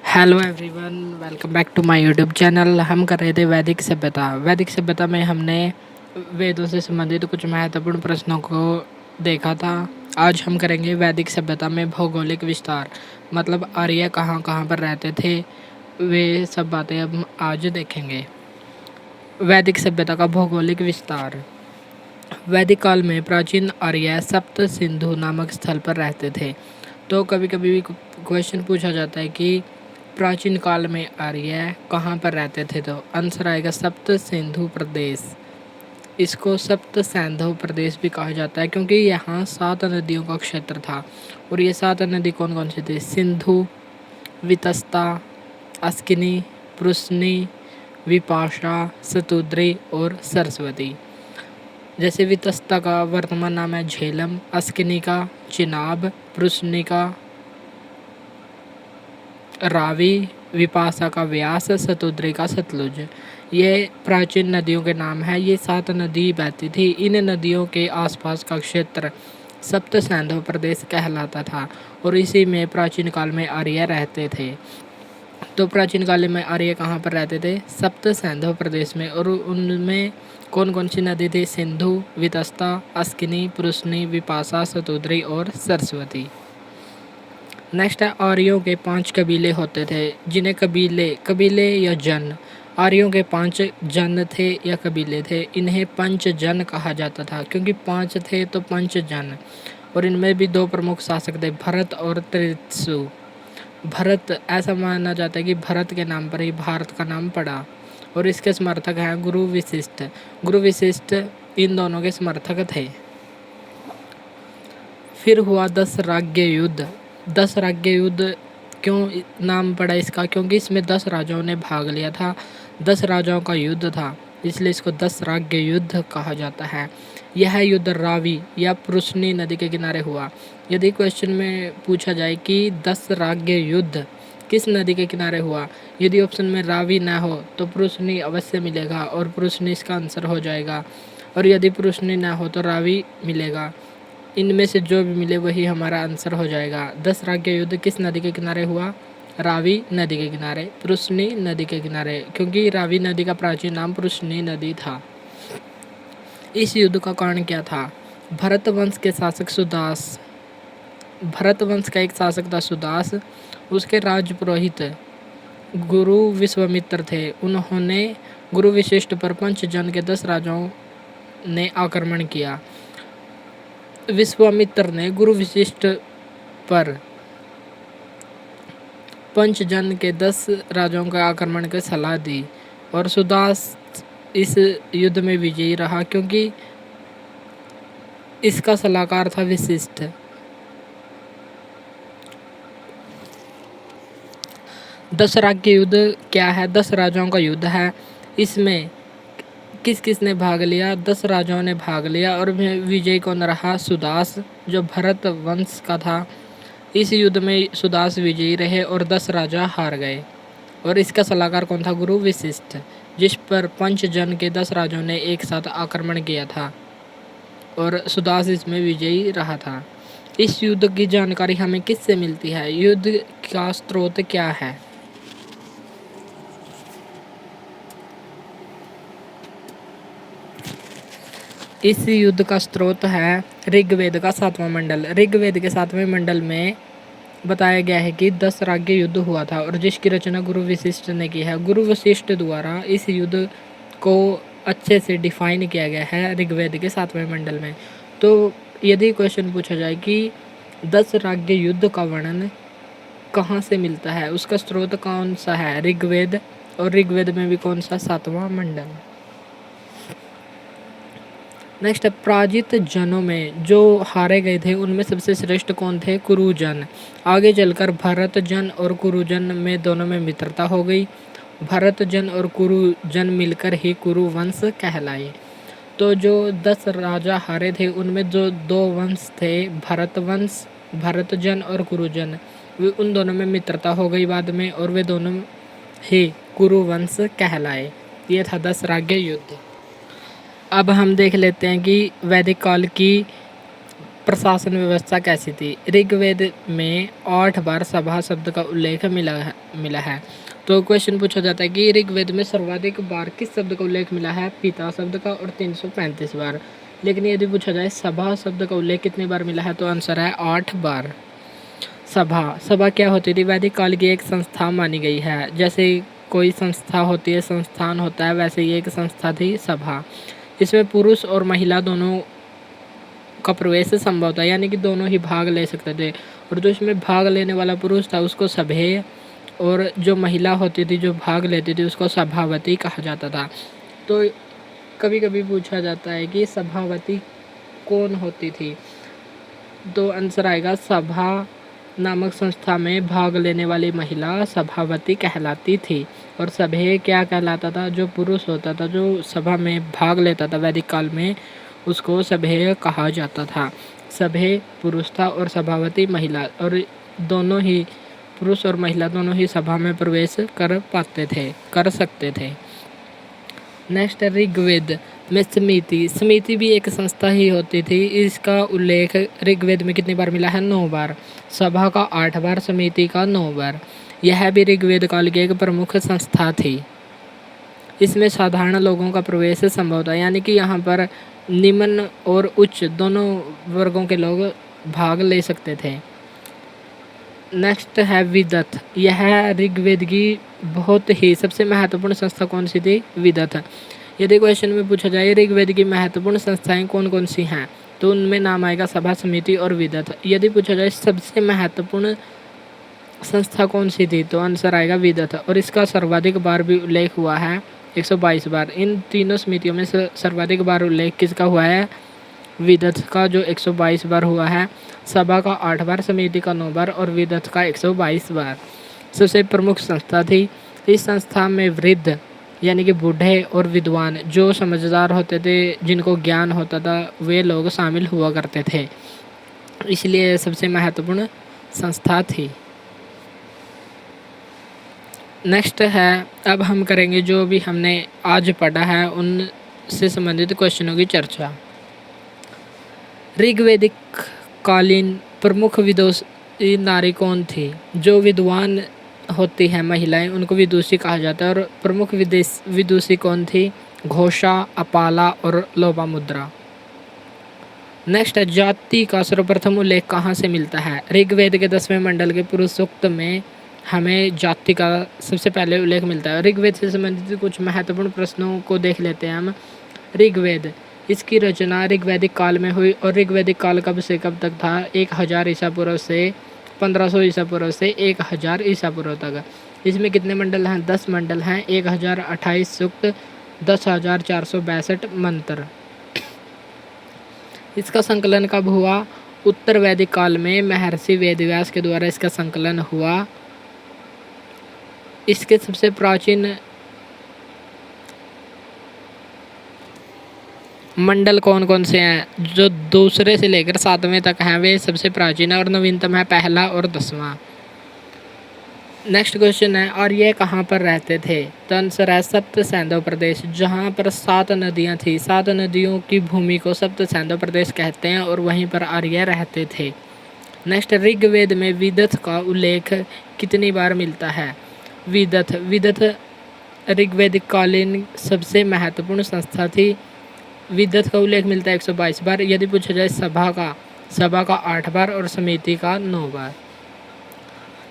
Hello everyone, welcome back to my YouTube channel. हम कर रहे थे वैदिक सभ्यता। वैदिक सभ्यता में हमने वेदों से संबंधित कुछ महत्वपूर्ण प्रश्नों को देखा था। आज हम करेंगे वैदिक सभ्यता में भौगोलिक विस्तार, मतलब आर्य कहाँ कहाँ पर रहते थे, वे सब बातें हम आज देखेंगे। वैदिक सभ्यता का भौगोलिक विस्तार। वैदिक काल में प्राचीन आर्य सप्त सिंधु नामक स्थल पर रहते थे। तो कभी कभी भी क्वेश्चन पूछा जाता है कि प्राचीन काल में आर्य कहाँ पर रहते थे, तो आंसर आएगा सप्त सिंधु प्रदेश। इसको सप्त सैंधव प्रदेश भी कहा जाता है क्योंकि यहाँ 7 नदियों का क्षेत्र था। और ये 7 नदी कौन कौन सी थी? सिंधु, वितस्ता, अस्किनी, पृश्नी, विपाशा, सतुद्री और सरस्वती। जैसे वितस्ता का वर्तमान नाम है झेलम, अस्किनी का चिनाब, पृश्नी का रावी, विपाशा का व्यास, सतुद्री का सतलुज। ये प्राचीन नदियों के नाम है। ये 7 नदी बहती थी। इन नदियों के आसपास का क्षेत्र सप्त सैंधव प्रदेश कहलाता था और इसी में प्राचीन काल में आर्य रहते थे। तो प्राचीन काल में आर्य कहाँ पर रहते थे? सप्त सैंधव प्रदेश में। और उनमें कौन कौन सी नदी थी? सिंधु, वितस्ता, अस्किनी, पृश्नी, विपाशा, सतुद्री और सरस्वती। नेक्स्ट है, आर्यों के 5 कबीले होते थे जिन्हें कबीले या जन। आर्यों के 5 जन थे या कबीले थे। इन्हें पंचजन कहा जाता था क्योंकि 5 थे तो पंचजन। और इनमें भी 2 प्रमुख शासक थे, भरत और त्रित्सु। भरत, ऐसा माना जाता है कि भरत के नाम पर ही भारत का नाम पड़ा। और इसके समर्थक हैं गुरु विशिष्ट। गुरु विशिष्ट इन दोनों के समर्थक थे। फिर हुआ 10 राज्य युद्ध। 10 राज्य युद्ध क्यों नाम पड़ा इसका? क्योंकि इसमें 10 राजाओं ने भाग लिया था। 10 राजाओं का युद्ध था, इसलिए इसको 10 राज्य युद्ध कहा जाता है। यह युद्ध रावी या पृश्नी नदी के किनारे हुआ। यदि क्वेश्चन में पूछा जाए कि 10 राज्य युद्ध किस नदी के किनारे हुआ, यदि ऑप्शन में रावी ना हो तो पृश्नी अवश्य मिलेगा और पृश्नी इसका आंसर हो जाएगा। और यदि पृश्नी ना हो तो रावी मिलेगा। इनमें से जो भी मिले वही हमारा आंसर हो जाएगा। 10 राज्य युद्ध किस नदी के किनारे हुआ? रावी नदी के किनारे, पृश्नी नदी के किनारे, क्योंकि रावी नदी का प्राचीन नाम पृश्नी नदी था। इस युद्ध का कारण क्या था? भरत वंश के शासक सुदास। भरत वंश का एक शासक था सुदास। उसके राजपुरोहित गुरु विश्वामित्र थे। उन्होंने गुरु विशिष्ट पर पंचजन के 10 राजाओं ने आक्रमण किया। विश्वामित्र ने गुरु विशिष्ट पर पंचजन के 10 राजाओं का आक्रमण की सलाह दी और सुदास इस युद्ध में विजयी रहा क्योंकि इसका सलाहकार था विशिष्ट। 10 राज्य युद्ध क्या है? 10 राजाओं का युद्ध है। इसमें किस किस ने भाग लिया? 10 राजाओं ने भाग लिया और विजयी कौन रहा? सुदास, जो भरत वंश का था। इस युद्ध में सुदास विजयी रहे और 10 राजा हार गए। और इसका सलाहकार कौन था? गुरु विशिष्ट, जिस पर पंचजन के 10 राजाओं ने एक साथ आक्रमण किया था और सुदास इसमें विजयी रहा था। इस युद्ध की जानकारी हमें किससे मिलती है? युद्ध का स्रोत क्या है? इस युद्ध का स्रोत है ऋग्वेद का 7वां मंडल। ऋग्वेद के 7वें मंडल में बताया गया है कि 10 राज्य युद्ध हुआ था और जिसकी रचना गुरु वशिष्ठ ने की है। गुरु वशिष्ठ द्वारा इस युद्ध को अच्छे से डिफाइन किया गया है ऋग्वेद के 7वें मंडल में। तो यदि क्वेश्चन पूछा जाए कि 10 राज्य युद्ध का वर्णन कहाँ से मिलता है, उसका स्रोत कौन सा है? ऋग्वेद। और ऋग्वेद में भी कौन सा? 7वां मंडल। नेक्स्ट है, पराजित जनों में जो हारे गए थे उनमें सबसे श्रेष्ठ कौन थे? कुरुजन। आगे चलकर भरत जन और कुरुजन में दोनों में मित्रता हो गई। भरत जन और कुरुजन मिलकर ही कुरु वंश कहलाए। तो जो 10 राजा हारे थे उनमें जो 2 वंश थे, भरत वंश, भरत जन और कुरुजन, वे उन दोनों में मित्रता हो गई बाद में और वे दोनों ही कुरु वंश कहलाए। ये था 10 राज्य युद्ध। अब हम देख लेते हैं कि वैदिक काल की प्रशासन व्यवस्था कैसी थी? ऋग्वेद में 8 बार सभा शब्द का उल्लेख मिला है। तो क्वेश्चन पूछा जाता है कि ऋग्वेद में सर्वाधिक बार किस शब्द का उल्लेख मिला है? पिता शब्द का, और 335 बार। लेकिन यदि पूछा जाए सभा शब्द का उल्लेख कितनी बार मिला है, तो आंसर है 8 बार। सभा क्या होती थी? वैदिक काल की एक संस्था मानी गई है। जैसे कोई संस्था होती है, संस्थान होता है, वैसे ही एक संस्था थी सभा। इसमें पुरुष और महिला दोनों का प्रवेश संभव था, यानी कि दोनों ही भाग ले सकते थे। और जो इसमें भाग लेने वाला पुरुष था उसको सभेय, और जो महिला होती थी जो भाग लेती थी उसको सभावती कहा जाता था। तो कभी कभी पूछा जाता है कि सभावती कौन होती थी, तो आंसर आएगा सभा नामक संस्था में भाग लेने वाली महिला सभावती कहलाती थी। और सभेय क्या कहलाता था? जो पुरुष होता था जो सभा में भाग लेता था वैदिक काल में, उसको सभेय कहा जाता था। सभेय पुरुष था और सभावती महिला, और दोनों ही पुरुष और महिला दोनों ही सभा में प्रवेश कर सकते थे। नेक्स्ट ऋग्वेद में समिति भी एक संस्था ही होती थी। इसका उल्लेख ऋग्वेद में कितनी बार मिला है? 9 बार। सभा का 8 बार, समिति का 9 बार। यह भी ऋग्वेद काल की एक प्रमुख संस्था थी। इसमें साधारण लोगों का प्रवेश संभव था, यानी कि यहाँ पर निम्न और उच्च दोनों वर्गों के लोग भाग ले सकते थे। नेक्स्ट है विदथ। यह ऋग्वेद की बहुत ही सबसे महत्वपूर्ण संस्था कौन सी थी? विदथ। यदि क्वेश्चन में पूछा जाए ऋग्वेद की महत्वपूर्ण संस्थाएं कौन कौन सी हैं, तो उनमें नाम आएगा सभा, समिति और विदथ। यदि पूछा जाए सबसे महत्वपूर्ण संस्था कौन सी थी, तो आंसर आएगा विदथ। और इसका सर्वाधिक बार भी उल्लेख हुआ है, 122 बार। इन तीनों समितियों में सर्वाधिक बार उल्लेख किसका हुआ है? विदथ का, जो 122 बार हुआ है। सभा का 8 बार, समिति का 9 बार और विदथ का 122 बार। सबसे प्रमुख संस्था थी। इस संस्था में वृद्ध यानी कि बूढ़े और विद्वान जो समझदार होते थे, जिनको ज्ञान होता था, वे लोग शामिल हुआ करते थे, इसलिए सबसे महत्वपूर्ण संस्था थी। नेक्स्ट है, अब हम करेंगे जो भी हमने आज पढ़ा है उनसे संबंधित क्वेश्चनों की चर्चा। ऋग्वेदिक कालीन प्रमुख विदुषी नारी कौन थी? जो विद्वान होती है महिलाएं, उनको विदुषी कहा जाता है। और प्रमुख विदुषी कौन थी? घोषा, अपाला और लोपामुद्रा। नेक्स्ट है, जाति का सर्वप्रथम उल्लेख कहाँ से मिलता है? ऋग्वेद के 10वें मंडल के पुरुष सूक्त में हमें जाति का सबसे पहले उल्लेख मिलता है। ऋग्वेद से संबंधित कुछ महत्वपूर्ण प्रश्नों को देख लेते हैं हम। ऋग्वेद, इसकी रचना ऋग्वैदिक काल में हुई और ऋग्वैदिक काल कब से कब तक था? 1000 ईसा पूर्व से 1500 ईसा पूर्व से 1000 ईसा पूर्व तक। इसमें कितने मंडल हैं? 10 मंडल हैं, 1028 सूक्त, 10,462 मंत्र। इसका संकलन कब हुआ? उत्तर वैदिक काल में महर्षि वेदव्यास के द्वारा इसका संकलन हुआ। इसके सबसे प्राचीन मंडल कौन कौन से हैं? जो दूसरे से लेकर 7वें तक हैं वे सबसे प्राचीन है, और नवीनतम है पहला और 10वां। नेक्स्ट क्वेश्चन है, और ये कहाँ पर रहते थे? तो आंसर है सप्त सैंधव प्रदेश, जहाँ पर 7 नदियाँ थी। 7 नदियों की भूमि को सप्त सैंधव प्रदेश कहते हैं, और वहीं पर आर्य रहते थे। नेक्स्ट, ऋग्वेद में विदथ का उल्लेख कितनी बार मिलता है? विदथ ऋग्वेदिक कालीन सबसे महत्वपूर्ण संस्था थी। विदथ का उल्लेख मिलता है 122 बार। यदि पूछा जाए सभा का 8 बार और समिति का 9 बार।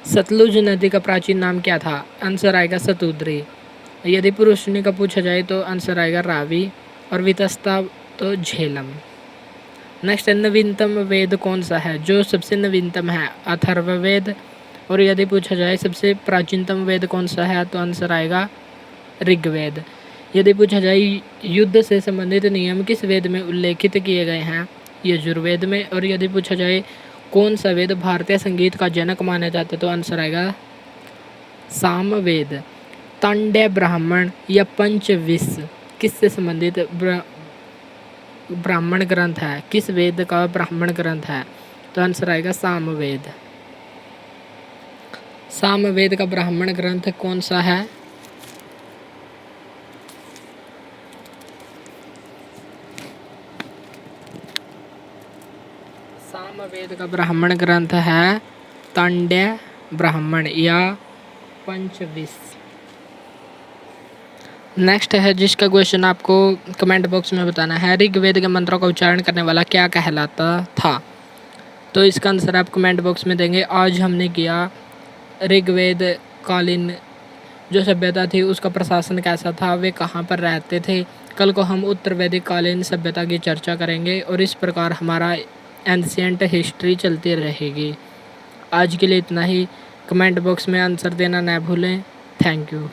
सतलुज नदी का प्राचीन नाम क्या था? आंसर आएगा सतुद्री। यदि पुरुषनी का पूछा जाए तो आंसर आएगा रावी, और वितस्ता तो झेलम। नेक्स्ट, नवीनतम वेद कौन सा है? जो सबसे नवीनतम है अथर्ववेद। और यदि पूछा जाए सबसे प्राचीनतम वेद कौन सा है, तो आंसर आएगा ऋग्वेद। यदि पूछा जाए युद्ध से संबंधित नियम किस वेद में उल्लेखित किए गए हैं? यजुर्वेद में। और यदि पूछा जाए कौन सा वेद भारतीय संगीत का जनक माना जाता है, तो आंसर आएगा सामवेद। तांड्य ब्राह्मण या पंचविश किससे संबंधित ब्राह्मण ग्रंथ है? किस वेद का ब्राह्मण ग्रंथ है? तो आंसर आएगा सामवेद। सामवेद का ब्राह्मण ग्रंथ कौन सा है? ऋग्वेद का ब्राह्मण ग्रंथ है तांड्य ब्राह्मण या पंचविश। नेक्स्ट है जिसका क्वेश्चन आपको कमेंट बॉक्स में बताना है, ऋग्वेद के मंत्रों का उच्चारण करने वाला क्या कहलाता था। तो इसका आंसर आप कमेंट बॉक्स में देंगे। आज हमने किया ऋग्वेद कालीन जो सभ्यता थी उसका प्रशासन कैसा था, वे कहाँ पर रहते थे। कल को हम उत्तर वैदिक कालीन सभ्यता की चर्चा करेंगे और इस प्रकार हमारा एंशिएंट हिस्ट्री चलती रहेगी। आज के लिए इतना ही। कमेंट बॉक्स में आंसर देना न भूलें। Thank you.